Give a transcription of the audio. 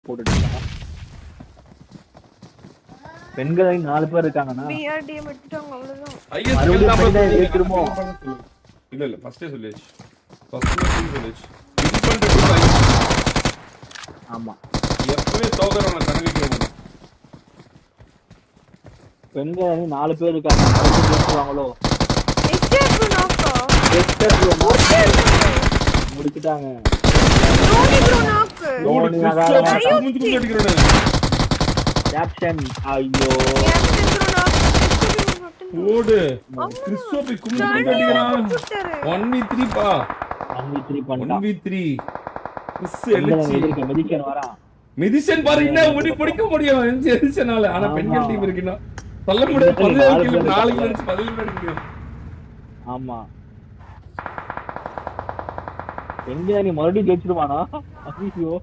போட்டுட்டாங்க. பெண்கள் 4 பேர் இருக்காங்கண்ணா. பிஆர்டிஎம் எடுத்துட்டாங்க அவ்வளவுதான். மறுபடியும் பெண்கள் ஏற்றுமோ? இல்ல ஃபர்ஸ்டே சொல்லியாச்சு. ஃபர்ஸ்டே சொல்லியாச்சு. இது பண்றது ஆமா. எப்பவே தோக்கறவன கணக்கிட்டு பெண்கள் 4 பேர் இருக்காங்க. மறுபடியும் ஏற்றுவாங்களோ? எஸ்கேப் நாக்கா. முடிச்சிட்டாங்க. தோனி ப்ரோ நாக்கு. தோனி கேப்டன். ஐயோ கேப்டன் ப்ரோ நாக்கு. ஓடு கிறிஸ்டோபி கும்பிட்டு அடிக்கிறான். 1v3 பா. 1v3 பண்ணா. 1v3 கிறிஸ் எலிச்சி மெடிக்கன் வரா. மெடிசன் பாரு என்ன ஓடி பிடிக்க முடியும் எலிச்சனால. ஆனா பெண்கள் டீம் இருக்குனா சொல்ல முடியாது. 14 கிலோ 4 கிலோ அடிச்சு 17 அடிக்க முடியும். ஆமா. பெண்கள் நீ மறுபடியும் ஜெயிச்சிடுவானா? ஐயோ